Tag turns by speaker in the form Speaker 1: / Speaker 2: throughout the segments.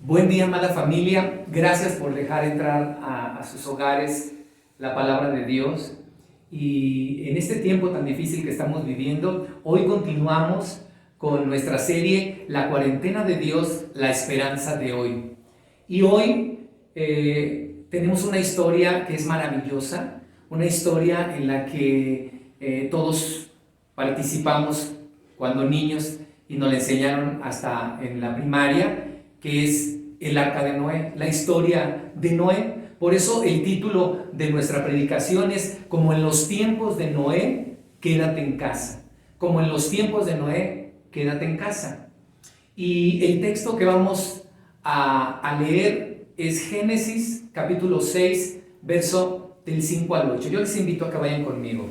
Speaker 1: Buen día, amada familia. Gracias por dejar entrar a sus hogares la palabra de Dios. Y en este tiempo tan difícil que estamos viviendo, hoy continuamos con nuestra serie La cuarentena de Dios, la esperanza de hoy. Y hoy tenemos una historia que es maravillosa, una historia en la que todos participamos cuando niños y nos la enseñaron hasta en la primaria, que es el arca de Noé, la historia de Noé. Por eso el título de nuestra predicación es Como en los tiempos de Noé, quédate en casa. Como en los tiempos de Noé, quédate en casa. Y el texto que vamos a leer es Génesis capítulo 6, verso del 5 al 8. Yo les invito a que vayan conmigo.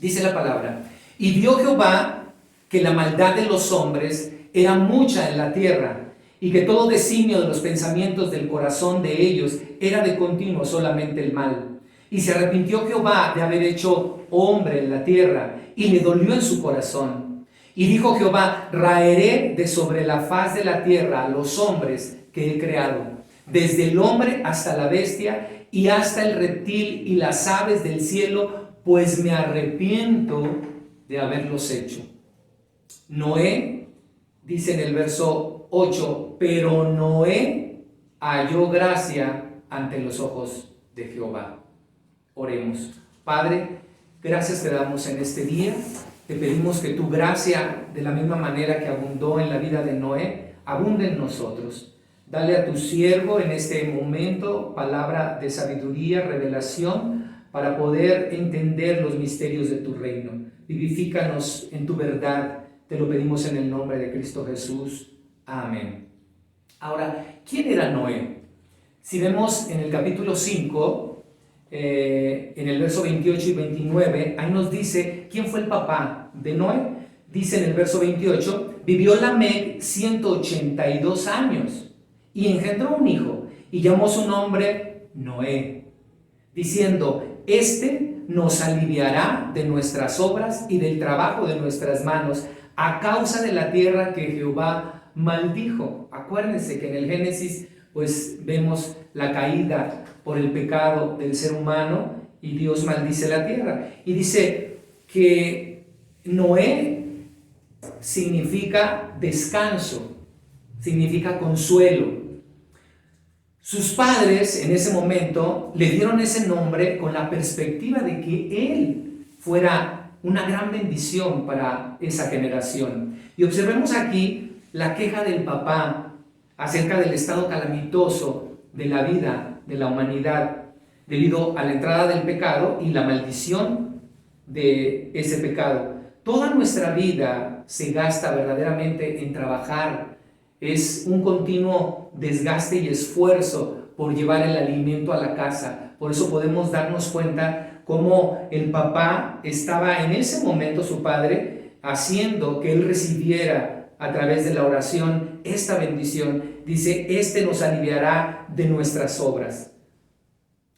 Speaker 1: Dice la palabra: y vio Jehová que la maldad de los hombres era mucha en la tierra, y que todo designio de los pensamientos del corazón de ellos era de continuo solamente el mal. Y se arrepintió Jehová de haber hecho hombre en la tierra, y le dolió en su corazón. Y dijo Jehová: raeré de sobre la faz de la tierra a los hombres que he creado, desde el hombre hasta la bestia, y hasta el reptil y las aves del cielo, pues me arrepiento de haberlos hecho. Noé, dice en el verso 8, pero Noé halló gracia ante los ojos de Jehová. Oremos. Padre, gracias te damos en este día. Te pedimos que tu gracia, de la misma manera que abundó en la vida de Noé, abunde en nosotros. Dale a tu siervo en este momento palabra de sabiduría, revelación, para poder entender los misterios de tu reino. Vivifícanos en tu verdad. Te lo pedimos en el nombre de Cristo Jesús. Amén. Ahora, ¿quién era Noé? Si vemos en el capítulo 5, en el verso 28 y 29, ahí nos dice quién fue el papá de Noé. Dice en el verso 28, vivió Lamec 182 años y engendró un hijo y llamó su nombre Noé, diciendo: este nos aliviará de nuestras obras y del trabajo de nuestras manos, a causa de la tierra que Jehová maldijo. Acuérdense que en el Génesis pues vemos la caída por el pecado del ser humano y Dios maldice la tierra. Y dice que Noé significa descanso, significa consuelo. Sus padres en ese momento le dieron ese nombre con la perspectiva de que él fuera una gran bendición para esa generación. Y observemos aquí la queja del papá acerca del estado calamitoso de la vida de la humanidad debido a la entrada del pecado y la maldición de ese pecado. Toda nuestra vida se gasta verdaderamente en trabajar. Es un continuo desgaste y esfuerzo por llevar el alimento a la casa. Por eso podemos darnos cuenta cómo el papá estaba en ese momento, su padre, haciendo que él recibiera a través de la oración esta bendición. Dice: este nos aliviará de nuestras obras.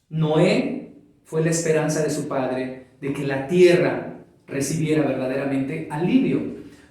Speaker 1: Noé fue la esperanza de su padre de que la tierra recibiera verdaderamente alivio.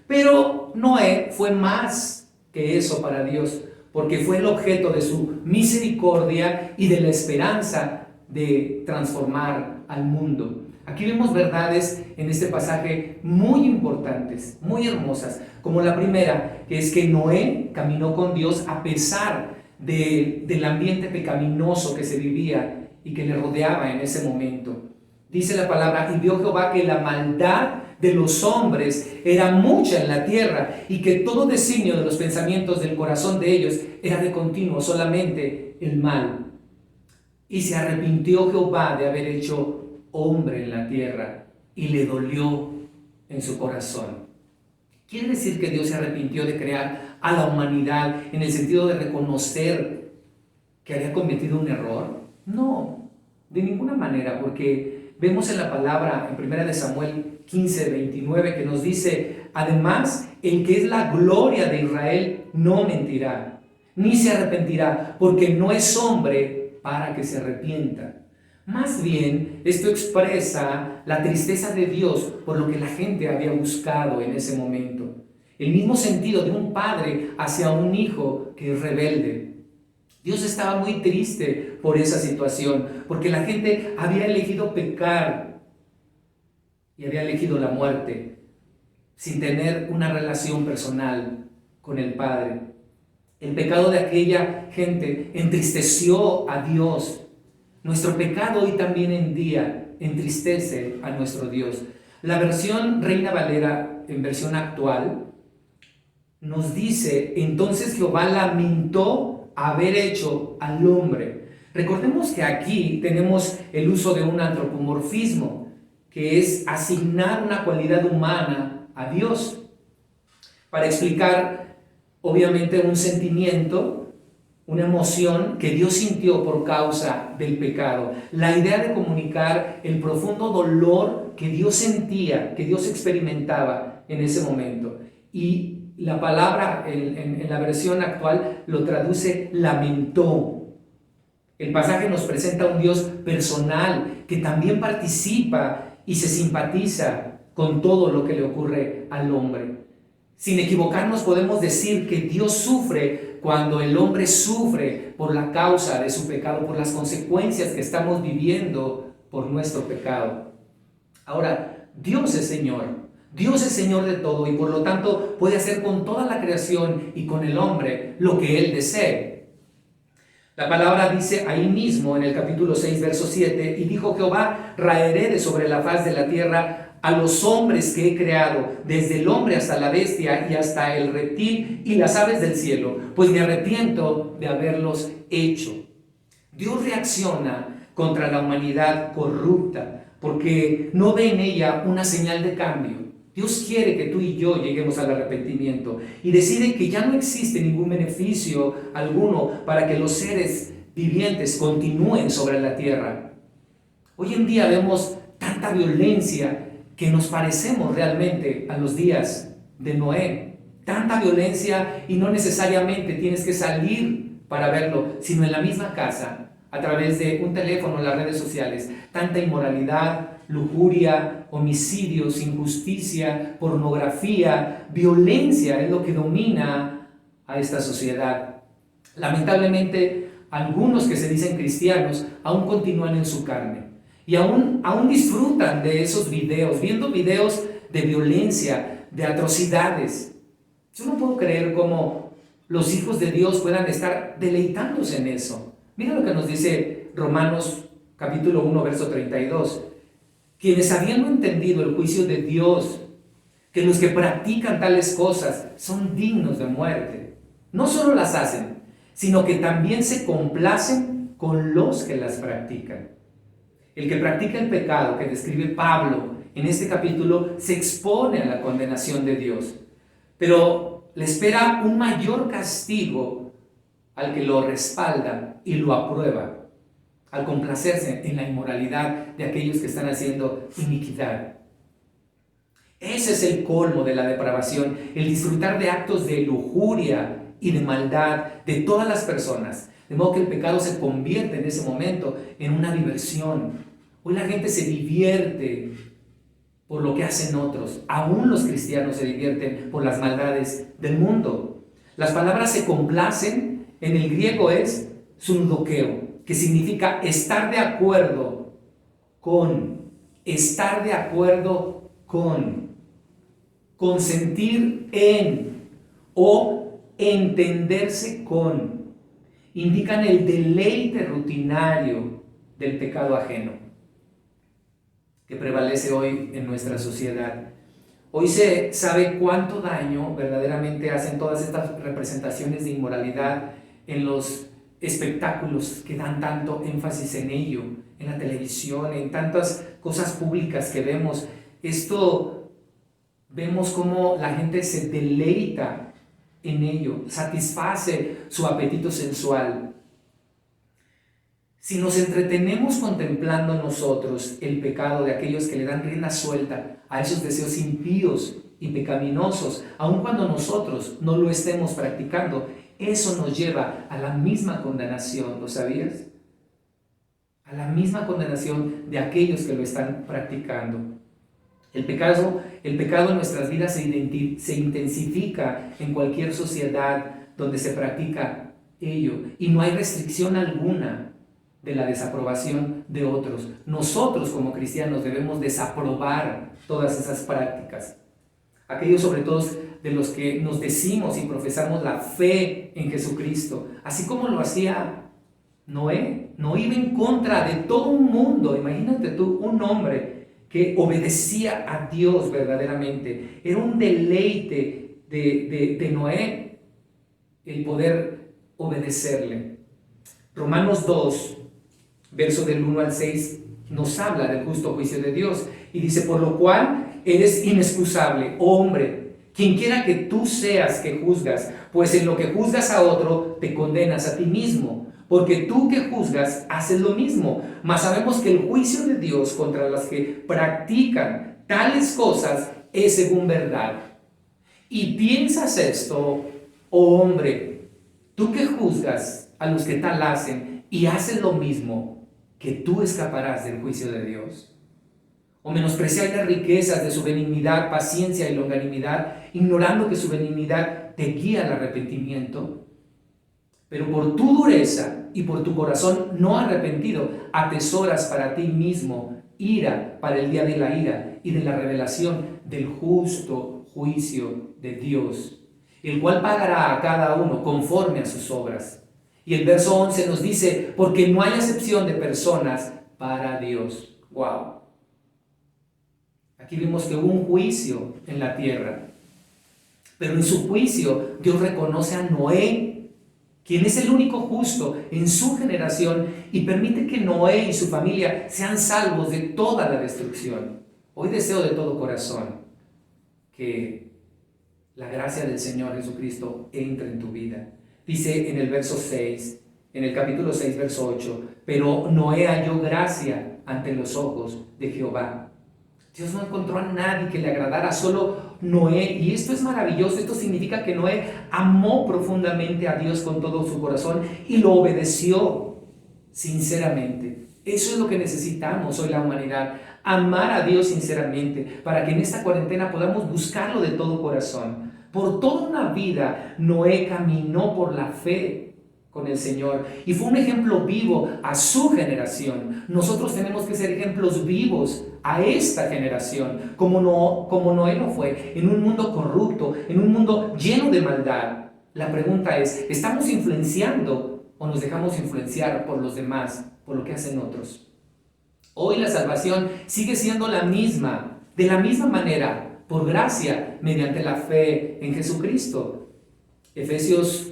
Speaker 1: Pero Noé fue más que eso para Dios, porque fue el objeto de su misericordia y de la esperanza de transformar al mundo. Aquí vemos verdades en este pasaje muy importantes, muy hermosas, como la primera, que es que Noé caminó con Dios a pesar del ambiente pecaminoso que se vivía y que le rodeaba en ese momento. Dice la palabra: y vio Jehová que la maldad de los hombres era mucha en la tierra, y que todo designio de los pensamientos del corazón de ellos era de continuo solamente el mal. Y se arrepintió Jehová de haber hecho hombre en la tierra, y le dolió en su corazón. ¿Quiere decir que Dios se arrepintió de crear a la humanidad en el sentido de reconocer que había cometido un error? No, de ninguna manera, porque vemos en la palabra, en 1 Samuel 15, 29, que nos dice: además, el que es la gloria de Israel no mentirá, ni se arrepentirá, porque no es hombre para que se arrepienta. Más bien, esto expresa la tristeza de Dios por lo que la gente había buscado en ese momento. El mismo sentido de un padre hacia un hijo que es rebelde. Dios estaba muy triste por esa situación, porque la gente había elegido pecar y había elegido la muerte sin tener una relación personal con el Padre. El pecado de aquella gente entristeció a Dios. Nuestro pecado hoy también en día entristece a nuestro Dios. La versión Reina Valera, en versión actual, nos dice: entonces Jehová lamentó haber hecho al hombre. Recordemos que aquí tenemos el uso de un antropomorfismo, que es asignar una cualidad humana a Dios, para explicar obviamente un sentimiento, una emoción que Dios sintió por causa del pecado. La idea de comunicar el profundo dolor que Dios sentía, que Dios experimentaba en ese momento. Y la palabra en la versión actual lo traduce lamentó. El pasaje nos presenta a un Dios personal que también participa y se simpatiza con todo lo que le ocurre al hombre. Sin equivocarnos podemos decir que Dios sufre cuando el hombre sufre por la causa de su pecado, por las consecuencias que estamos viviendo por nuestro pecado. Ahora, Dios es Señor. Dios es Señor de todo y por lo tanto puede hacer con toda la creación y con el hombre lo que Él desee. La palabra dice ahí mismo en el capítulo 6, verso 7, y dijo Jehová: raeré de sobre la faz de la tierra a los hombres que he creado, desde el hombre hasta la bestia y hasta el reptil y las aves del cielo, pues me arrepiento de haberlos hecho. Dios reacciona contra la humanidad corrupta porque no ve en ella una señal de cambio. Dios quiere que tú y yo lleguemos al arrepentimiento y decide que ya no existe ningún beneficio alguno para que los seres vivientes continúen sobre la tierra. Hoy en día vemos tanta violencia que nos parecemos realmente a los días de Noé. Tanta violencia, y no necesariamente tienes que salir para verlo, sino en la misma casa, a través de un teléfono, las redes sociales. Tanta inmoralidad, lujuria, homicidios, injusticia, pornografía, violencia es lo que domina a esta sociedad. Lamentablemente, algunos que se dicen cristianos aún continúan en su carne y aún disfrutan de esos videos, viendo videos de violencia, de atrocidades. Yo no puedo creer cómo los hijos de Dios puedan estar deleitándose en eso. Mira lo que nos dice Romanos capítulo 1, verso 32. Quienes habiendo entendido el juicio de Dios, que los que practican tales cosas son dignos de muerte, no solo las hacen, sino que también se complacen con los que las practican. El que practica el pecado que describe Pablo en este capítulo se expone a la condenación de Dios, pero le espera un mayor castigo al que lo respalda y lo aprueba, al complacerse en la inmoralidad de aquellos que están haciendo iniquidad. Ese es el colmo de la depravación, el disfrutar de actos de lujuria y de maldad de todas las personas, de modo que el pecado se convierte en ese momento en una diversión. Hoy la gente se divierte por lo que hacen otros. Aún los cristianos se divierten por las maldades del mundo. Las palabras se complacen, en el griego es sundoqueo, que significa estar de acuerdo con, consentir en o entenderse con. Indican el deleite rutinario del pecado ajeno que prevalece hoy en nuestra sociedad. Hoy se sabe cuánto daño verdaderamente hacen todas estas representaciones de inmoralidad en los espectáculos que dan tanto énfasis en ello, en la televisión, en tantas cosas públicas que vemos. Vemos cómo la gente se deleita en ello, satisface su apetito sensual. Si nos entretenemos contemplando nosotros el pecado de aquellos que le dan rienda suelta a esos deseos impíos y pecaminosos, aun cuando nosotros no lo estemos practicando, eso nos lleva a la misma condenación, ¿lo sabías? A la misma condenación de aquellos que lo están practicando. El pecado en nuestras vidas se intensifica en cualquier sociedad donde se practica ello y no hay restricción alguna de la desaprobación de otros. Nosotros como cristianos debemos desaprobar todas esas prácticas. Aquellos sobre todo de los que nos decimos y profesamos la fe en Jesucristo, así como lo hacía Noé. Noé iba en contra de todo un mundo. Imagínate tú, un hombre que obedecía a Dios verdaderamente. Era un deleite de Noé el poder obedecerle. Romanos 2, verso del 1 al 6, nos habla del justo juicio de Dios. Y dice, por lo cual eres inexcusable, oh hombre, quien quiera que tú seas que juzgas, pues en lo que juzgas a otro, te condenas a ti mismo. Porque tú que juzgas, haces lo mismo. Mas sabemos que el juicio de Dios contra los que practican tales cosas es según verdad. Y piensas esto, oh hombre, tú que juzgas a los que tal hacen y haces lo mismo, que tú escaparás del juicio de Dios. O menospreciar las riquezas de su benignidad, paciencia y longanimidad, ignorando que su benignidad te guía al arrepentimiento. Pero por tu dureza y por tu corazón no arrepentido, atesoras para ti mismo ira para el día de la ira y de la revelación del justo juicio de Dios, el cual pagará a cada uno conforme a sus obras. Y el verso 11 nos dice, porque no hay acepción de personas para Dios. ¡Wow! Aquí vimos que hubo un juicio en la tierra, pero en su juicio Dios reconoce a Noé, quien es el único justo en su generación, y permite que Noé y su familia sean salvos de toda la destrucción. Hoy deseo de todo corazón que la gracia del Señor Jesucristo entre en tu vida. Dice en el verso 6, en el capítulo 6, verso 8, pero Noé halló gracia ante los ojos de Jehová. Dios no encontró a nadie que le agradara, solo Noé. Y esto es maravilloso. Esto significa que Noé amó profundamente a Dios con todo su corazón y lo obedeció sinceramente. Eso es lo que necesitamos hoy la humanidad, amar a Dios sinceramente, para que en esta cuarentena podamos buscarlo de todo corazón. Por toda una vida Noé caminó por la fe con el Señor y fue un ejemplo vivo a su generación. Nosotros tenemos que ser ejemplos vivos a esta generación, como Noé lo fue, en un mundo corrupto, en un mundo lleno de maldad. La pregunta es, ¿estamos influenciando o nos dejamos influenciar por los demás, por lo que hacen otros? Hoy la salvación sigue siendo la misma, de la misma manera, por gracia, mediante la fe en Jesucristo. Efesios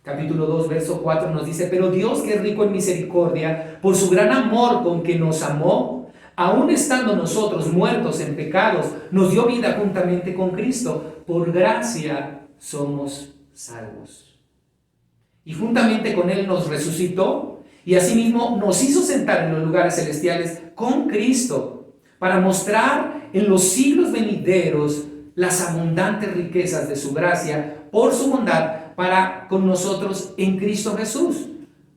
Speaker 1: capítulo 2, verso 4 nos dice, pero Dios, que es rico en misericordia, por su gran amor con que nos amó, aun estando nosotros muertos en pecados, nos dio vida juntamente con Cristo. Por gracia somos salvos. Y juntamente con Él nos resucitó y asimismo nos hizo sentar en los lugares celestiales con Cristo, para mostrar en los siglos venideros las abundantes riquezas de su gracia por su bondad para con nosotros en Cristo Jesús.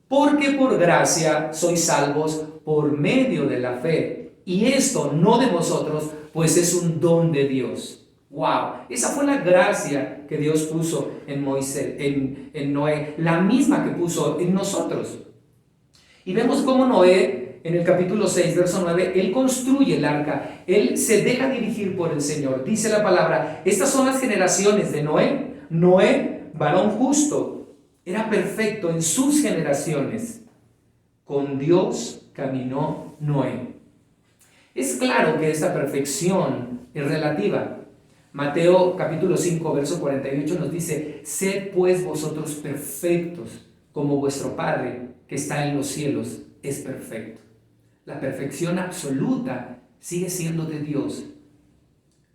Speaker 1: Porque por gracia sois salvos por medio de la fe. Y esto no de vosotros, pues es un don de Dios. ¡Wow! Esa fue la gracia que Dios puso en Moisés, en Noé, la misma que puso en nosotros. Y vemos cómo Noé, en el capítulo 6, verso 9, él construye el arca, él se deja dirigir por el Señor. Dice la palabra, estas son las generaciones de Noé. Noé, varón justo, era perfecto en sus generaciones. Con Dios caminó Noé. Es claro que esta perfección es relativa. Mateo capítulo 5, verso 48 nos dice, sed pues vosotros perfectos, como vuestro Padre que está en los cielos es perfecto. La perfección absoluta sigue siendo de Dios,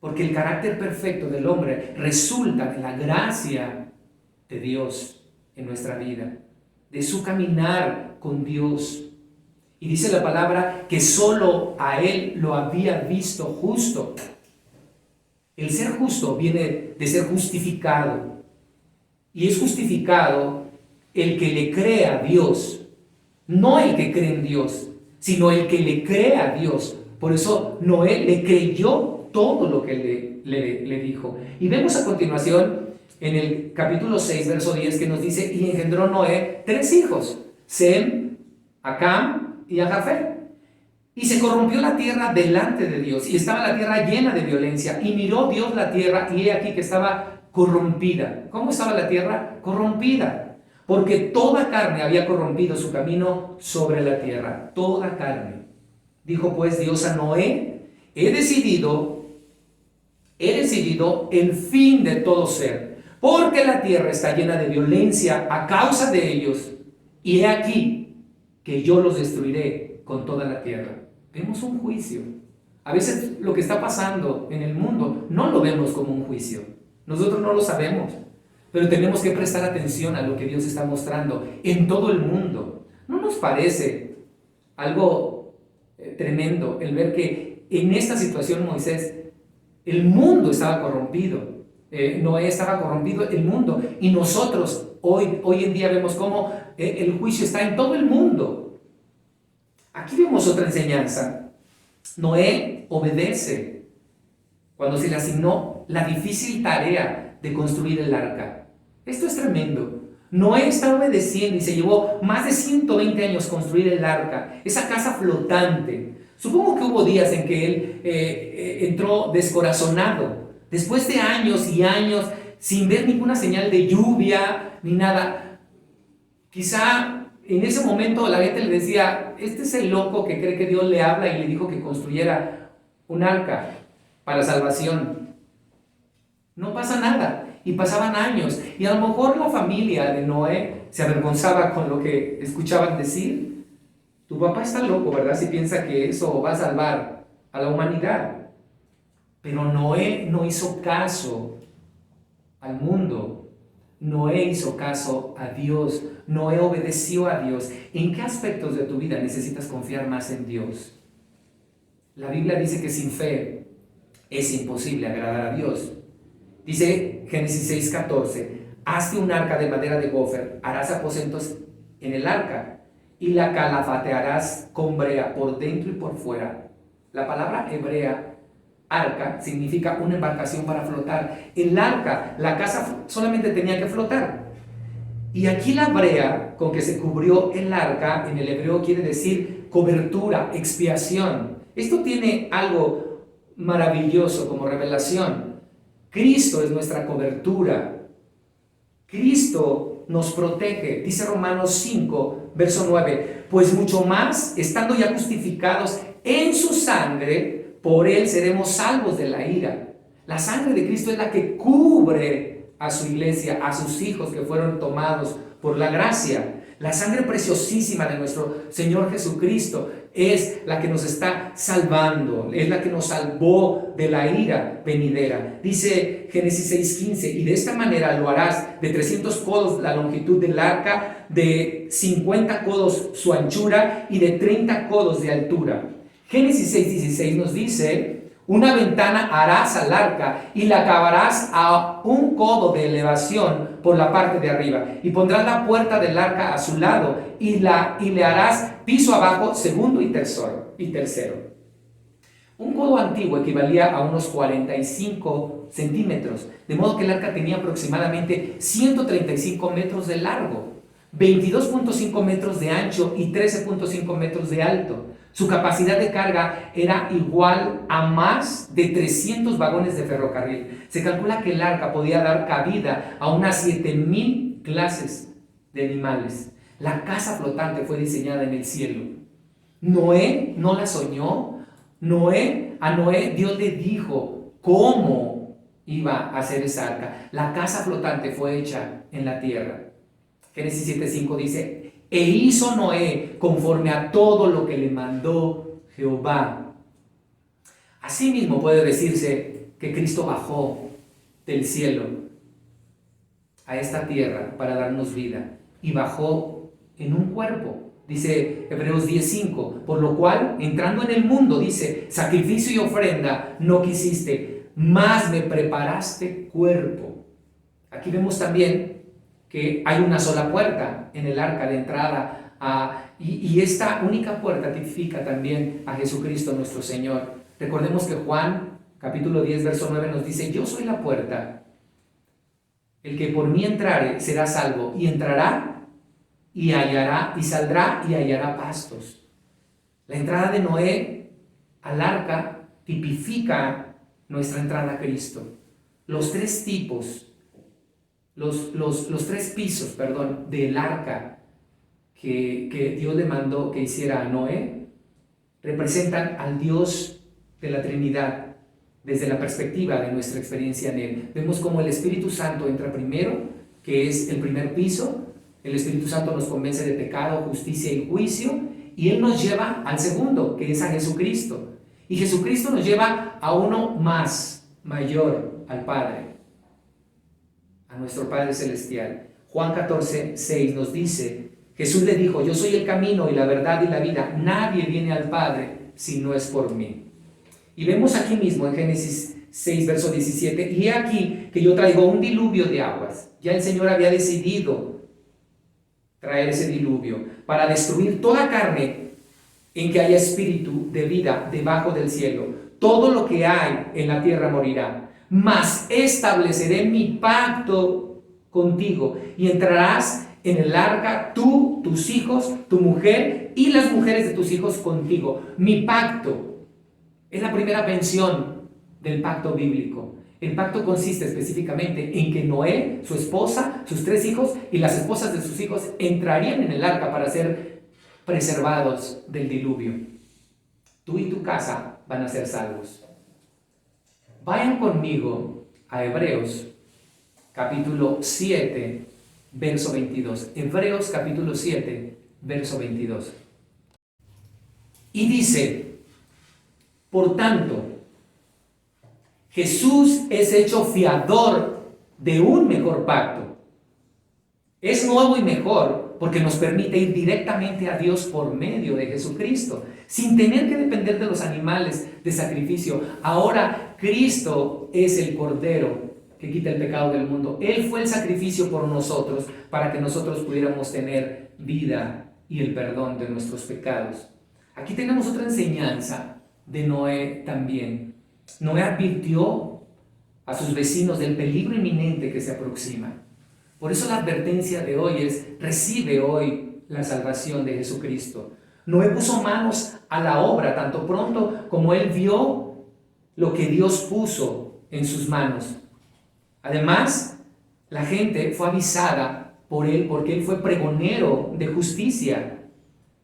Speaker 1: porque el carácter perfecto del hombre resulta de la gracia de Dios en nuestra vida, de su caminar con Dios. Y dice la palabra que solo a Él lo había visto justo. El ser justo viene de ser justificado, y es justificado el que le cree a Dios, no el que cree en Dios, sino el que le cree a Dios. Por eso Noé le creyó todo lo que le dijo. Y vemos a continuación en el capítulo 6, verso 10, que nos dice, y engendró Noé 3 hijos, Sem, a Cam y a Jafet. Y se corrompió la tierra delante de Dios, y estaba la tierra llena de violencia. Y miró Dios la tierra, y he aquí que estaba corrompida. ¿Cómo estaba la tierra? Corrompida. Porque toda carne había corrompido su camino sobre la tierra. Toda carne. Dijo pues Dios a Noé, he decidido el fin de todo ser, porque la tierra está llena de violencia a causa de ellos. Y he aquí que yo los destruiré con toda la tierra. Vemos un juicio. A veces lo que está pasando en el mundo no lo vemos como un juicio. Nosotros no lo sabemos, pero tenemos que prestar atención a lo que Dios está mostrando en todo el mundo. ¿No nos parece algo tremendo el ver que en esta situación Moisés, el mundo estaba corrompido? Noé estaba corrompido, el mundo, y nosotros hoy en día vemos cómo el juicio está en todo el mundo. Aquí vemos otra enseñanza. Noé obedece cuando se le asignó la difícil tarea de construir el arca. Esto es tremendo. Noé está obedeciendo y se llevó más de 120 años construir el arca, esa casa flotante. Supongo que hubo días en que él entró descorazonado, después de años y años sin ver ninguna señal de lluvia ni nada. Quizá en ese momento la gente le decía, este es el loco que cree que Dios le habla y le dijo que construyera un arca para salvación. No pasa nada. Y pasaban años. Y a lo mejor la familia de Noé se avergonzaba con lo que escuchaban decir. Tu papá está loco, ¿verdad? Si piensa que eso va a salvar a la humanidad. Pero Noé no hizo caso al mundo. Noé hizo caso a Dios. Noé obedeció a Dios. ¿En qué aspectos de tu vida necesitas confiar más en Dios? La Biblia dice que sin fe es imposible agradar a Dios. Dice Génesis 6:14, hazte un arca de madera de gofer, harás aposentos en el arca y la calafatearás con brea por dentro y por fuera. La palabra hebrea arca significa una embarcación para flotar. El arca, la casa solamente tenía que flotar. Y aquí la brea con que se cubrió el arca en el hebreo quiere decir cobertura, expiación. Esto tiene algo maravilloso como revelación. Cristo es nuestra cobertura. Cristo nos protege. Dice Romanos 5, verso 9, pues mucho más, estando ya justificados en su sangre, por él seremos salvos de la ira. La sangre de Cristo es la que cubre a su iglesia, a sus hijos que fueron tomados por la gracia. La sangre preciosísima de nuestro Señor Jesucristo es la que nos está salvando, es la que nos salvó de la ira venidera. Dice Génesis 6:15, y de esta manera lo harás de 300 codos la longitud del arca, de 50 codos su anchura y de 30 codos de altura. Génesis 6:16 nos dice, una ventana harás al arca y la acabarás a 1 codo de elevación por la parte de arriba, y pondrás la puerta del arca a su lado y le harás piso abajo, segundo y tercero. 1 codo antiguo equivalía a unos 45 centímetros, de modo que el arca tenía aproximadamente 135 metros de largo, 22.5 metros de ancho y 13.5 metros de alto. Su capacidad de carga era igual a más de 300 vagones de ferrocarril. Se calcula que el arca podía dar cabida a unas 7,000 clases de animales. La casa flotante fue diseñada en el cielo. Noé no la soñó. A Noé Dios le dijo cómo iba a hacer esa arca. La casa flotante fue hecha en la tierra. Génesis 7:5 dice, e hizo Noé conforme a todo lo que le mandó Jehová. Asimismo puede decirse que Cristo bajó del cielo a esta tierra para darnos vida y bajó en un cuerpo. Dice Hebreos 10:5, por lo cual, entrando en el mundo, dice, sacrificio y ofrenda no quisiste, mas me preparaste cuerpo. Aquí vemos también que hay una sola puerta en el arca de entrada, y esta única puerta tipifica también a Jesucristo nuestro Señor. Recordemos que Juan capítulo 10, verso 9 nos dice: yo soy la puerta. El que por mí entrare será salvo, y entrará y hallará, y saldrá y hallará pastos. La entrada de Noé al arca tipifica nuestra entrada a Cristo. Los tres tipos, los tres pisos, del arca que Dios le mandó que hiciera a Noé, representan al Dios de la Trinidad desde la perspectiva de nuestra experiencia en Él. Vemos cómo el Espíritu Santo entra primero, que es el primer piso. El Espíritu Santo nos convence de pecado, justicia y juicio, y Él nos lleva al segundo, que es a Jesucristo. Y Jesucristo nos lleva a uno más, mayor, al Padre, a nuestro Padre Celestial. Juan 14, 6 nos dice: Jesús le dijo: yo soy el camino y la verdad y la vida. Nadie viene al Padre si no es por mí. Y vemos aquí mismo en Génesis 6, verso 17: y he aquí que yo traigo un diluvio de aguas. Ya el Señor había decidido traer ese diluvio para destruir toda carne en que haya espíritu de vida debajo del cielo. Todo lo que hay en la tierra morirá. Mas estableceré mi pacto contigo, y entrarás en el arca, tú, tus hijos, tu mujer y las mujeres de tus hijos contigo. Mi pacto es la primera mención del pacto bíblico. El pacto consiste específicamente en que Noé, su esposa, sus 3 hijos y las esposas de sus hijos entrarían en el arca para ser preservados del diluvio. Tú y tu casa van a ser salvos. Vayan conmigo a Hebreos capítulo 7, verso 22. Hebreos capítulo 7, verso 22. Y dice: por tanto, Jesús es hecho fiador de un mejor pacto. Es nuevo y mejor porque nos permite ir directamente a Dios por medio de Jesucristo, sin tener que depender de los animales de sacrificio. Ahora Cristo es el Cordero que quita el pecado del mundo. Él fue el sacrificio por nosotros para que nosotros pudiéramos tener vida y el perdón de nuestros pecados. Aquí tenemos otra enseñanza de Noé también. Noé advirtió a sus vecinos del peligro inminente que se aproxima. Por eso la advertencia de hoy es: recibe hoy la salvación de Jesucristo. Noé puso manos a la obra tanto pronto como él vio lo que Dios puso en sus manos. Además, la gente fue avisada por él porque él fue pregonero de justicia,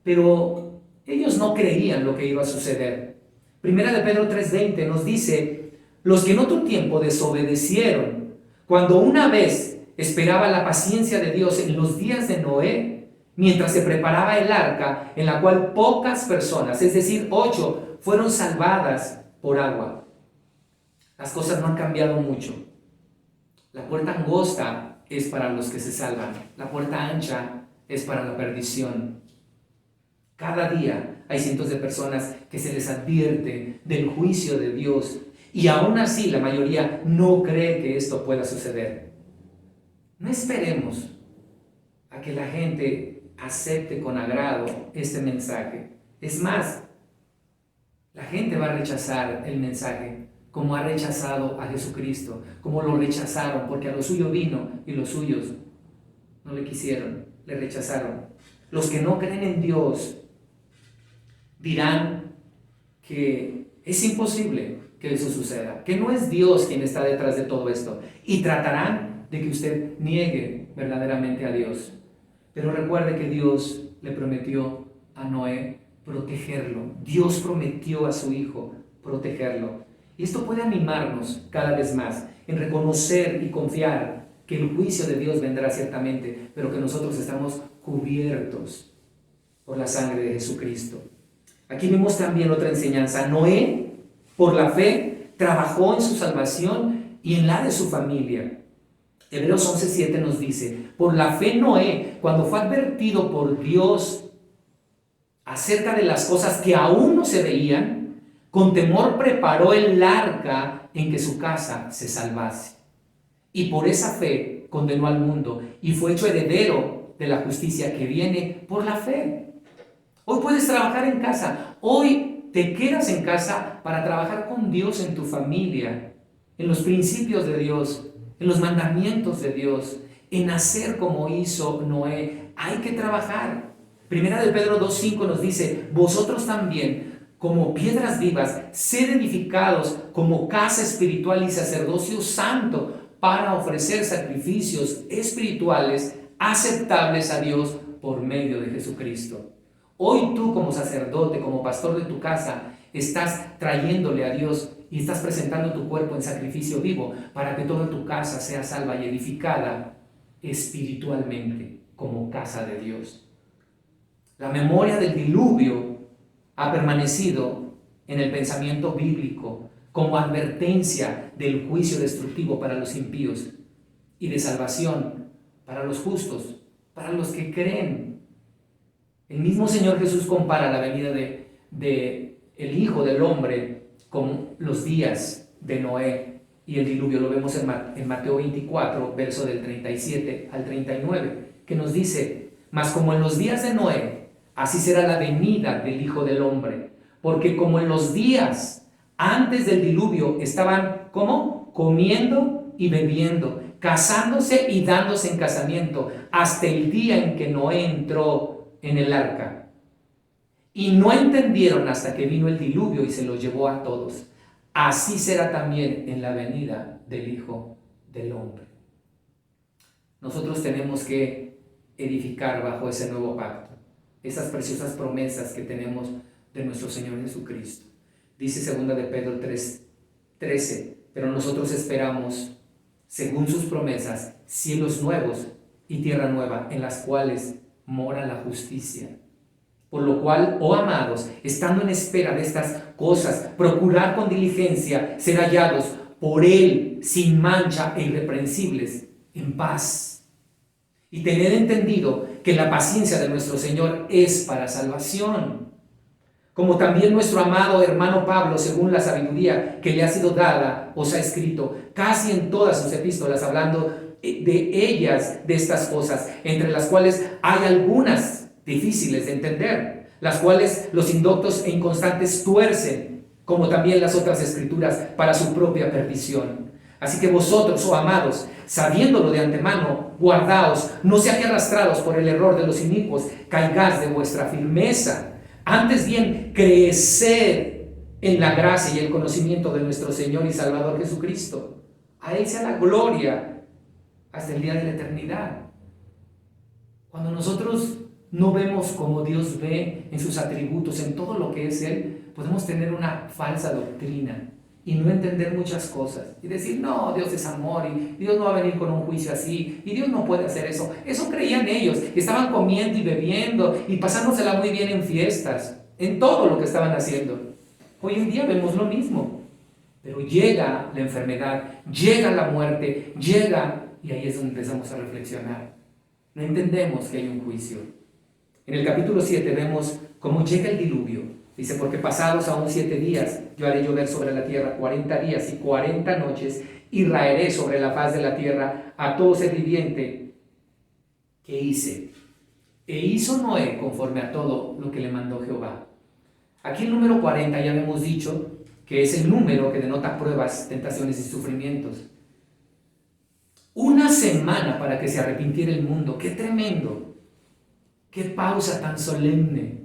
Speaker 1: pero ellos no creían lo que iba a suceder. Primera de Pedro 3:20 nos dice: los que en otro tiempo desobedecieron, cuando una vez esperaba la paciencia de Dios en los días de Noé, mientras se preparaba el arca, en la cual pocas personas, es decir, 8, fueron salvadas por agua. Las cosas no han cambiado mucho. La puerta angosta es para los que se salvan. La puerta ancha es para la perdición. Cada día hay cientos de personas que se les advierte del juicio de Dios, y aún así la mayoría no cree que esto pueda suceder. No esperemos a que la gente acepte con agrado este mensaje. Es más, la gente va a rechazar el mensaje como ha rechazado a Jesucristo, como lo rechazaron, porque a lo suyo vino y los suyos no le quisieron, le rechazaron. Los que no creen en Dios dirán que es imposible que eso suceda, que no es Dios quien está detrás de todo esto, y tratarán de que usted niegue verdaderamente a Dios. Pero recuerde que Dios le prometió a Noé protegerlo. Dios prometió a su hijo protegerlo. Y esto puede animarnos cada vez más en reconocer y confiar que el juicio de Dios vendrá ciertamente, pero que nosotros estamos cubiertos por la sangre de Jesucristo. Aquí vemos también otra enseñanza. Noé, por la fe, trabajó en su salvación y en la de su familia. Hebreos 11:7 nos dice: por la fe Noé, cuando fue advertido por Dios acerca de las cosas que aún no se veían, con temor preparó el arca en que su casa se salvase. Y por esa fe condenó al mundo y fue hecho heredero de la justicia que viene por la fe. Hoy puedes trabajar en casa. Hoy te quedas en casa para trabajar con Dios en tu familia, en los principios de Dios, en los mandamientos de Dios, en hacer como hizo Noé. Hay que trabajar. Primera de Pedro 2:5 nos dice: vosotros también, como piedras vivas, sed edificados como casa espiritual y sacerdocio santo, para ofrecer sacrificios espirituales aceptables a Dios por medio de Jesucristo. Hoy tú, como sacerdote, como pastor de tu casa, estás trayéndole a Dios y estás presentando tu cuerpo en sacrificio vivo para que toda tu casa sea salva y edificada espiritualmente como casa de Dios. La memoria del diluvio ha permanecido en el pensamiento bíblico como advertencia del juicio destructivo para los impíos y de salvación para los justos, para los que creen. El mismo Señor Jesús compara la venida de el Hijo del Hombre con los días de Noé y el diluvio. Lo vemos en Mateo 24, verso del 37 al 39, que nos dice: mas como en los días de Noé, así será la venida del Hijo del Hombre. Porque como en los días antes del diluvio estaban, ¿cómo? Comiendo y bebiendo, casándose y dándose en casamiento, hasta el día en que Noé entró en el arca. Y no entendieron hasta que vino el diluvio y se los llevó a todos. Así será también en la venida del Hijo del Hombre. Nosotros tenemos que edificar bajo ese nuevo pacto, esas preciosas promesas que tenemos de nuestro Señor Jesucristo. Dice 2 de Pedro 3:13, pero nosotros esperamos, según sus promesas, cielos nuevos y tierra nueva, en las cuales mora la justicia. Por lo cual, oh amados, estando en espera de estas cosas, procurad con diligencia ser hallados por Él sin mancha e irreprensibles, en paz. Y tened entendido que la paciencia de nuestro Señor es para salvación. Como también nuestro amado hermano Pablo, según la sabiduría que le ha sido dada, os ha escrito casi en todas sus epístolas, hablando de ellas, de estas cosas, entre las cuales hay algunas difíciles de entender, las cuales los indoctos e inconstantes tuercen, como también las otras escrituras, para su propia perdición. Así que vosotros, oh amados, sabiéndolo de antemano, guardaos, no sea que arrastrados por el error de los inicuos, caigáis de vuestra firmeza. Antes bien, creced en la gracia y el conocimiento de nuestro Señor y Salvador Jesucristo. A Él sea la gloria hasta el día de la eternidad. Cuando nosotros no vemos como Dios ve en sus atributos, en todo lo que es Él, podemos tener una falsa doctrina y no entender muchas cosas y decir: no, Dios es amor y Dios no va a venir con un juicio así y Dios no puede hacer eso. Eso creían ellos. Estaban comiendo y bebiendo y pasándosela muy bien en fiestas, en todo lo que estaban haciendo. Hoy en día vemos lo mismo, pero llega la enfermedad, llega la muerte, llega, y ahí es donde empezamos a reflexionar. No entendemos que hay un juicio. En el capítulo 7 vemos cómo llega el diluvio. Dice: porque pasados aún 7 días, yo haré llover sobre la tierra 40 días y 40 noches, y raeré sobre la faz de la tierra a todo ser viviente. ¿Qué hice? E hizo Noé conforme a todo lo que le mandó Jehová. Aquí el número 40 ya hemos dicho que es el número que denota pruebas, tentaciones y sufrimientos. Una semana para que se arrepintiera el mundo. ¡Qué tremendo! ¡Qué pausa tan solemne!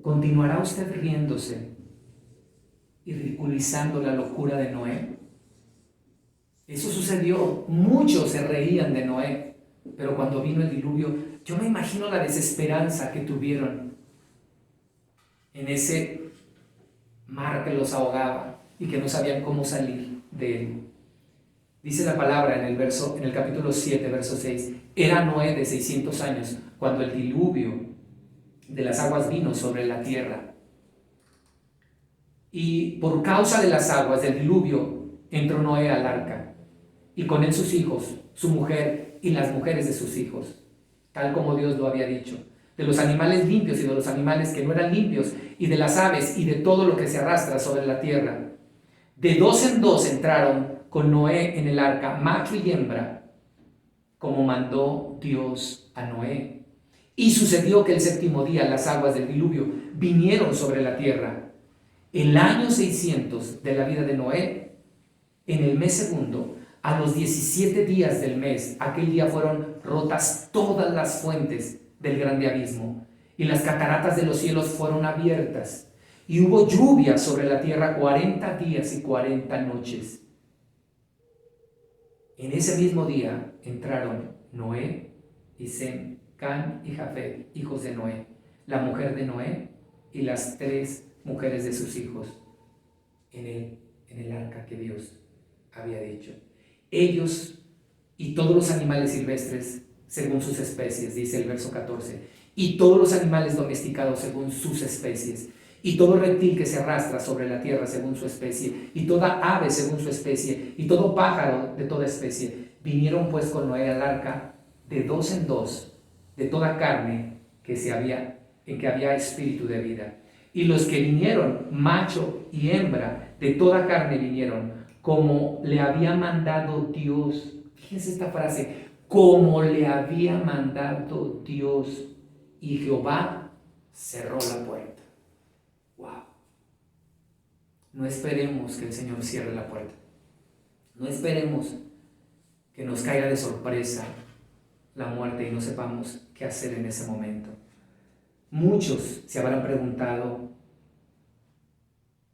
Speaker 1: ¿Continuará usted riéndose y ridiculizando la locura de Noé? Eso sucedió. Muchos se reían de Noé, pero cuando vino el diluvio, yo me imagino la desesperanza que tuvieron en ese mar que los ahogaba y que no sabían cómo salir de él. Dice la palabra en el capítulo 7, verso 6: era Noé de 600 años cuando el diluvio de las aguas vino sobre la tierra. Y por causa de las aguas del diluvio entró Noé al arca, y con él sus hijos, su mujer y las mujeres de sus hijos, tal como Dios lo había dicho, de los animales limpios y de los animales que no eran limpios, y de las aves y de todo lo que se arrastra sobre la tierra. De 2 en 2 entraron con Noé en el arca, macho y hembra, como mandó Dios a Noé. Y sucedió que el séptimo día las aguas del diluvio vinieron sobre la tierra. El año 600 de la vida de Noé, en el mes segundo, a los 17 días del mes, aquel día fueron rotas todas las fuentes del grande abismo, y las cataratas de los cielos fueron abiertas, y hubo lluvia sobre la tierra 40 días y 40 noches. En ese mismo día entraron Noé y Sem, Can y Jafet, hijos de Noé, la mujer de Noé y las 3 mujeres de sus hijos, en el arca que Dios había dicho. Ellos y todos los animales silvestres según sus especies, dice el verso 14, y todos los animales domesticados según sus especies, y todo reptil que se arrastra sobre la tierra según su especie, y toda ave según su especie, y todo pájaro de toda especie, vinieron pues con Noé al arca de 2 en 2, de toda carne en que había espíritu de vida. Y los que vinieron, macho y hembra, de toda carne vinieron, como le había mandado Dios. Fíjense esta frase, como le había mandado Dios, y Jehová cerró la puerta. Wow. No esperemos que el Señor cierre la puerta. No esperemos que nos caiga de sorpresa la muerte y no sepamos qué hacer en ese momento. Muchos se habrán preguntado,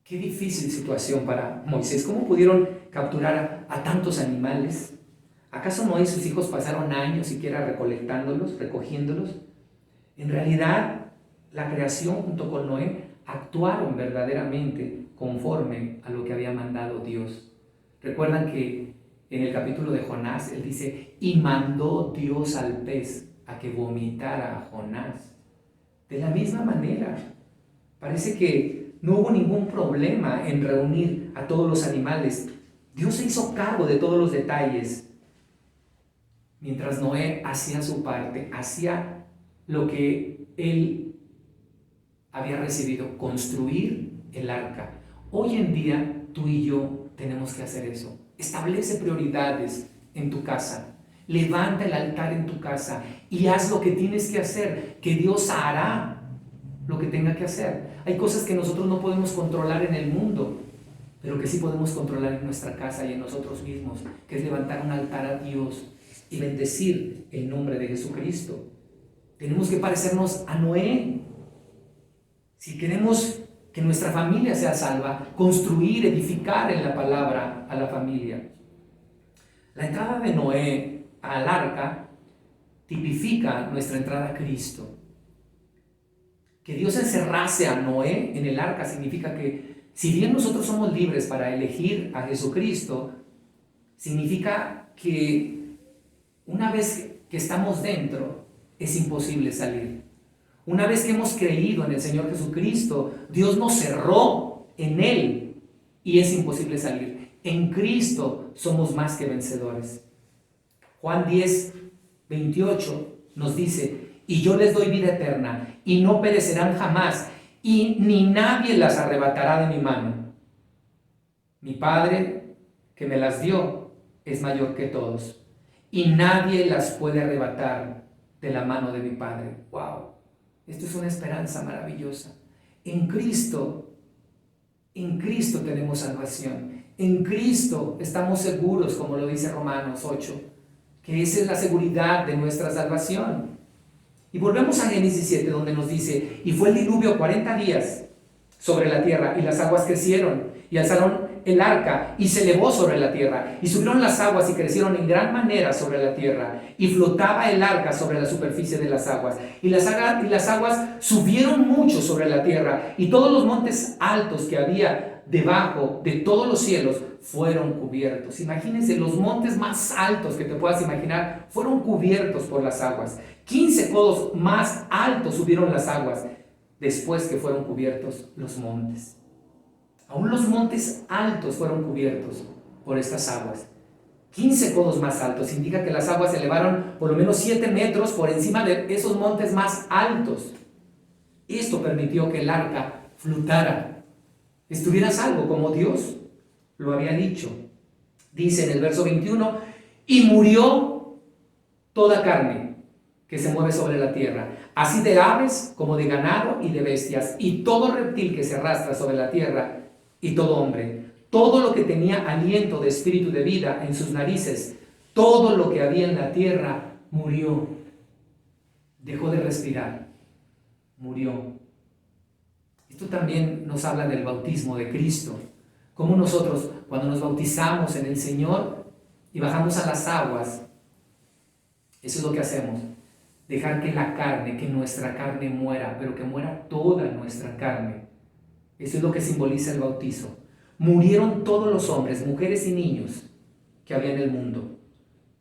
Speaker 1: qué difícil situación para Moisés. ¿Cómo pudieron capturar a tantos animales? ¿Acaso Noé y sus hijos pasaron años siquiera recogiéndolos? En realidad, la creación junto con Noé actuaron verdaderamente conforme a lo que había mandado Dios. Recuerdan que en el capítulo de Jonás, él dice, y mandó Dios al pez a que vomitara a Jonás. De la misma manera, parece que no hubo ningún problema en reunir a todos los animales. Dios se hizo cargo de todos los detalles. Mientras Noé hacía su parte, hacía lo que él había recibido, construir el arca. Hoy en día, tú y yo tenemos que hacer eso. Establece prioridades en tu casa. Levanta el altar en tu casa y haz lo que tienes que hacer, que Dios hará lo que tenga que hacer. Hay cosas que nosotros no podemos controlar en el mundo, pero que sí podemos controlar en nuestra casa y en nosotros mismos, que es levantar un altar a Dios y bendecir el nombre de Jesucristo. Tenemos que parecernos a Noé. Si queremos que nuestra familia sea salva, construir, edificar en la palabra a la familia. La entrada de Noé al arca tipifica nuestra entrada a Cristo. Que Dios encerrase a Noé en el arca significa que, si bien nosotros somos libres para elegir a Jesucristo, significa que una vez que estamos dentro, es imposible salir. Una vez que hemos creído en el Señor Jesucristo, Dios nos cerró en Él y es imposible salir. En Cristo somos más que vencedores. Juan 10:28 nos dice, y yo les doy vida eterna, y no perecerán jamás, y ni nadie las arrebatará de mi mano. Mi Padre, que me las dio, es mayor que todos, y nadie las puede arrebatar de la mano de mi Padre. ¡Wow! Esto es una esperanza maravillosa. En Cristo tenemos salvación. En Cristo estamos seguros, como lo dice Romanos 8, que esa es la seguridad de nuestra salvación. Y volvemos a Génesis 7, donde nos dice, y fue el diluvio 40 días sobre la tierra, y las aguas crecieron, y alzaron el arca, y se elevó sobre la tierra, y subieron las aguas, y crecieron en gran manera sobre la tierra, y flotaba el arca sobre la superficie de las aguas, y las aguas subieron mucho sobre la tierra, y todos los montes altos que había debajo de todos los cielos fueron cubiertos. Imagínense, los montes más altos que te puedas imaginar fueron cubiertos por las aguas. 15 codos más altos subieron las aguas después que fueron cubiertos los montes. Aún los montes altos fueron cubiertos por estas aguas. 15 codos más altos indica que las aguas se elevaron por lo menos 7 metros por encima de esos montes más altos. Esto permitió que el arca flotara, estuviera a salvo como Dios lo había dicho. Dice en el verso 21, y murió toda carne, que se mueve sobre la tierra, así de aves como de ganado y de bestias, y todo reptil que se arrastra sobre la tierra, y todo hombre, todo lo que tenía aliento de espíritu de vida en sus narices, todo lo que había en la tierra murió, dejó de respirar, murió. Esto también nos habla del bautismo de Cristo, como nosotros cuando nos bautizamos en el Señor y bajamos a las aguas, eso es lo que hacemos. Dejar que la carne, que nuestra carne muera, pero que muera toda nuestra carne. Eso es lo que simboliza el bautizo. Murieron todos los hombres, mujeres y niños que había en el mundo.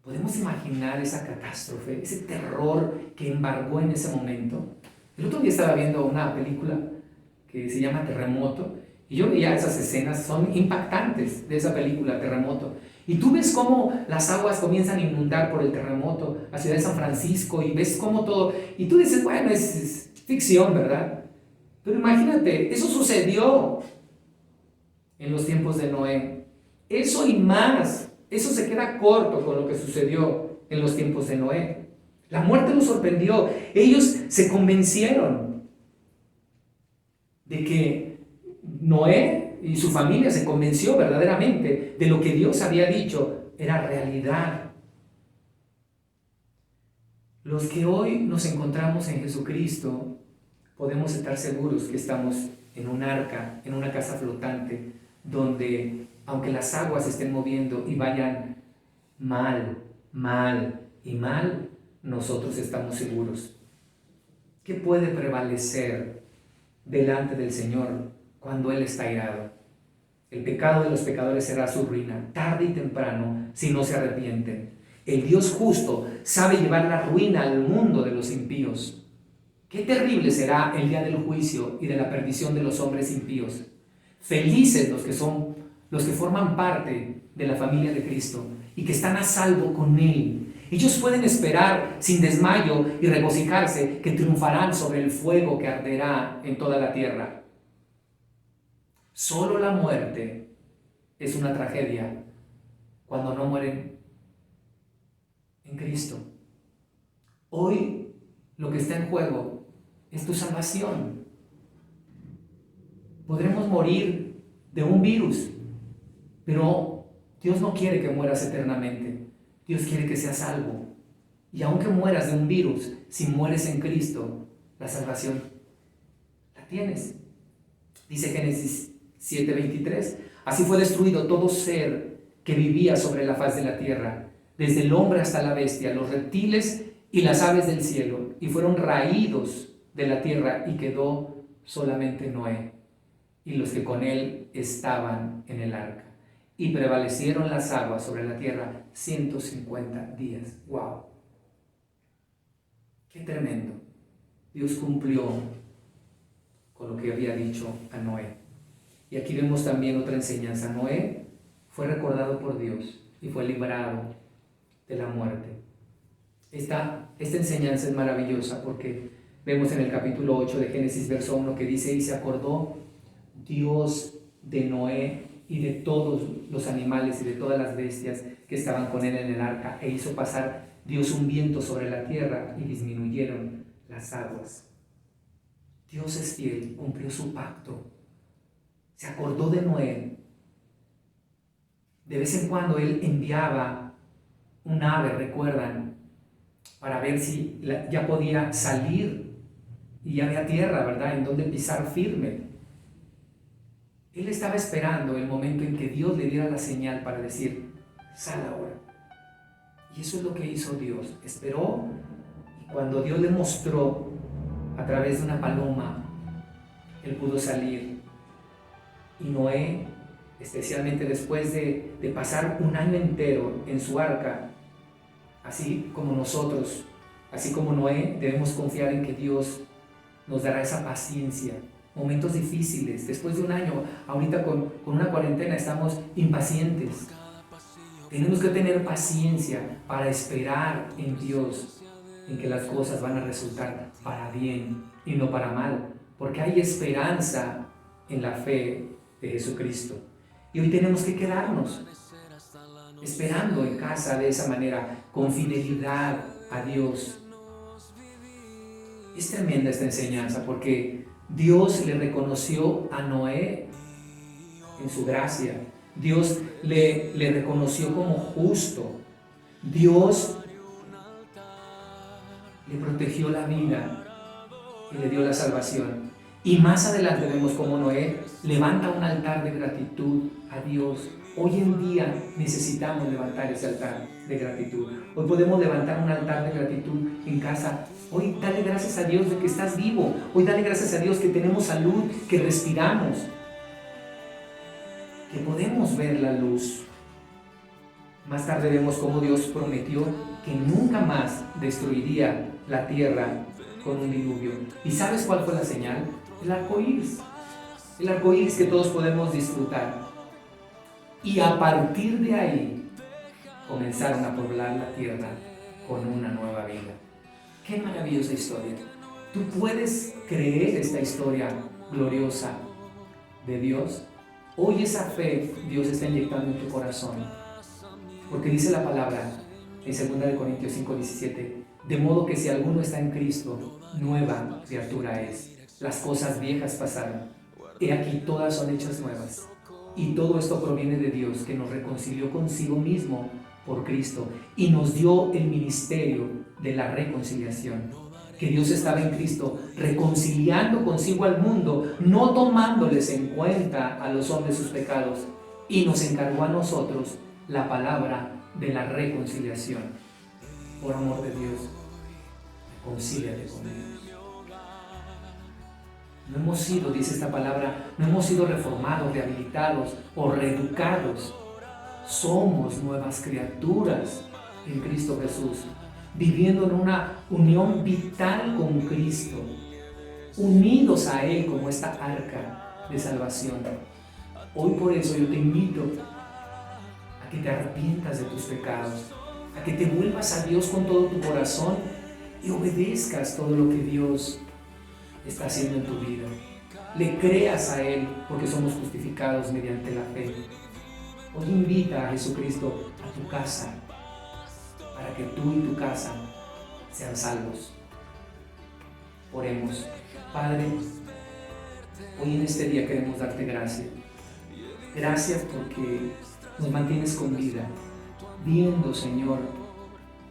Speaker 1: ¿Podemos imaginar esa catástrofe, ese terror que embargó en ese momento? El otro día estaba viendo una película que se llama Terremoto, y yo veía esas escenas, son impactantes de esa película, Terremoto. Y tú ves cómo las aguas comienzan a inundar por el terremoto la ciudad de San Francisco, y ves cómo todo, y tú dices, bueno, es ficción, ¿verdad? Pero imagínate, eso sucedió en los tiempos de Noé. Eso y más, eso se queda corto con lo que sucedió en los tiempos de Noé. La muerte los sorprendió. Ellos se convencieron de que Noé y su familia se convenció verdaderamente de lo que Dios había dicho era realidad. Los que hoy nos encontramos en Jesucristo podemos estar seguros que estamos en un arca, en una casa flotante, donde aunque las aguas se estén moviendo y vayan mal, mal y mal, nosotros estamos seguros. ¿Qué puede prevalecer delante del Señor cuando Él está airado? El pecado de los pecadores será su ruina, tarde y temprano, si no se arrepienten. El Dios justo sabe llevar la ruina al mundo de los impíos. Qué terrible será el día del juicio y de la perdición de los hombres impíos. Felices los que forman parte de la familia de Cristo y que están a salvo con Él. Ellos pueden esperar sin desmayo y regocijarse que triunfarán sobre el fuego que arderá en toda la tierra. Solo la muerte es una tragedia cuando no mueren en Cristo. Hoy lo que está en juego es tu salvación. Podremos morir de un virus, pero Dios no quiere que mueras eternamente. Dios quiere que seas salvo. Y aunque mueras de un virus, si mueres en Cristo, la salvación la tienes. Dice Génesis 7:23, así fue destruido todo ser que vivía sobre la faz de la tierra, desde el hombre hasta la bestia, los reptiles y las aves del cielo, y fueron raídos de la tierra, y quedó solamente Noé y los que con él estaban en el arca. Y prevalecieron las aguas sobre la tierra 150 días. ¡Wow! ¡Qué tremendo! Dios cumplió con lo que había dicho a Noé. Y aquí vemos también otra enseñanza. Noé fue recordado por Dios y fue librado de la muerte. Esta enseñanza es maravillosa porque vemos en el capítulo 8 de Génesis, verso 1, que dice: y se acordó Dios de Noé y de todos los animales y de todas las bestias que estaban con él en el arca, e hizo pasar Dios un viento sobre la tierra y disminuyeron las aguas. Dios es fiel, cumplió su pacto. Se acordó de Noé. De vez en cuando él enviaba un ave, recuerdan, para ver si ya podía salir y ya había tierra, ¿verdad?, en donde pisar firme. Él estaba esperando el momento en que Dios le diera la señal para decir: sal ahora. Y eso es lo que hizo Dios. Esperó, y cuando Dios le mostró a través de una paloma, él pudo salir. Y Noé, especialmente después de pasar un año entero en su arca, así como nosotros, así como Noé, debemos confiar en que Dios nos dará esa paciencia. Momentos difíciles, después de un año, ahorita con una cuarentena estamos impacientes. Tenemos que tener paciencia para esperar en Dios, en que las cosas van a resultar para bien y no para mal, porque hay esperanza en la fe de Jesucristo. Y hoy tenemos que quedarnos esperando en casa de esa manera, con fidelidad a Dios, Es tremenda esta enseñanza porque Dios le reconoció a Noé en su gracia. Dios le reconoció como justo. Dios le protegió la vida y le dio la salvación. Y más adelante vemos cómo Noé levanta un altar de gratitud a Dios. Hoy en día necesitamos levantar ese altar de gratitud. Hoy podemos levantar un altar de gratitud en casa. Hoy dale gracias a Dios de que estás vivo. Hoy dale gracias a Dios que tenemos salud, que respiramos, que podemos ver la luz. Más tarde vemos cómo Dios prometió que nunca más destruiría la tierra con un diluvio. ¿Y sabes cuál fue la señal? El arco iris. El arco iris que todos podemos disfrutar. Y a partir de ahí comenzaron a poblar la tierra con una nueva vida. ¡Qué maravillosa historia! ¿Tú puedes creer esta historia gloriosa de Dios? Hoy esa fe Dios está inyectando en tu corazón. Porque dice la palabra en 2 Corintios 5:17, de modo que si alguno está en Cristo, nueva criatura es. Las cosas viejas pasaron, he aquí todas son hechas nuevas. Y todo esto proviene de Dios, que nos reconcilió consigo mismo por Cristo y nos dio el ministerio de la reconciliación. Que Dios estaba en Cristo reconciliando consigo al mundo, no tomándoles en cuenta a los hombres sus pecados, y nos encargó a nosotros la palabra de la reconciliación. Por amor de Dios, reconcíliate con Dios. No hemos sido, dice esta palabra, no hemos sido reformados, rehabilitados o reeducados. Somos nuevas criaturas en Cristo Jesús, viviendo en una unión vital con Cristo, unidos a Él como esta arca de salvación. Hoy por eso yo te invito a que te arrepientas de tus pecados, a que te vuelvas a Dios con todo tu corazón y obedezcas todo lo que Dios está haciendo en tu vida. Le creas a Él porque somos justificados mediante la fe. Hoy invita a Jesucristo a tu casa para que tú y tu casa sean salvos. Oremos. Padre, hoy en este día queremos darte gracias. Gracias porque nos mantienes con vida, viendo, Señor,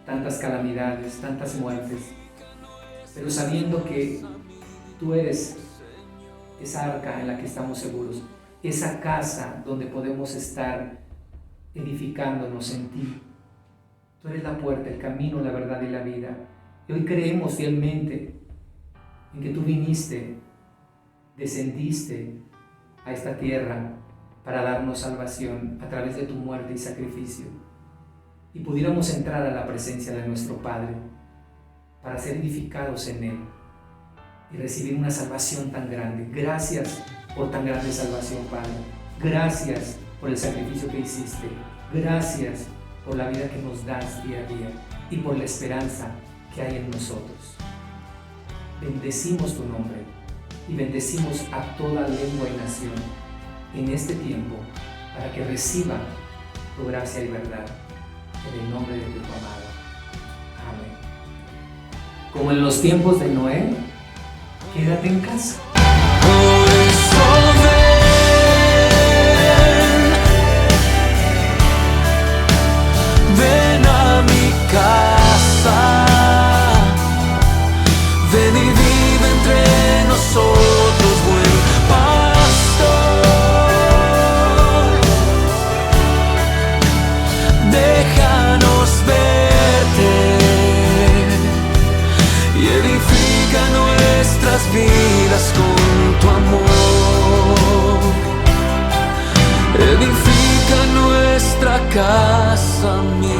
Speaker 1: tantas calamidades, tantas muertes, pero sabiendo que tú eres esa arca en la que estamos seguros, esa casa donde podemos estar edificándonos en ti. Tú eres la puerta, el camino, la verdad y la vida. Y hoy creemos fielmente en que tú viniste, descendiste a esta tierra para darnos salvación a través de tu muerte y sacrificio, y pudiéramos entrar a la presencia de nuestro Padre para ser edificados en Él y recibir una salvación tan grande. Gracias por tan grande salvación, Padre. Gracias por el sacrificio que hiciste. Gracias por la vida que nos das día a día y por la esperanza que hay en nosotros. Bendecimos tu nombre y bendecimos a toda lengua y nación en este tiempo para que reciban tu gracia y verdad en el nombre de tu amado. Amén. Como en los tiempos de Noé, quédate en casa.
Speaker 2: Ven a mi casa, ven y vive entre nosotros, buen pastor. Déjanos verte y edifica nuestras vidas con tu amor. Edifica nuestra casa, mi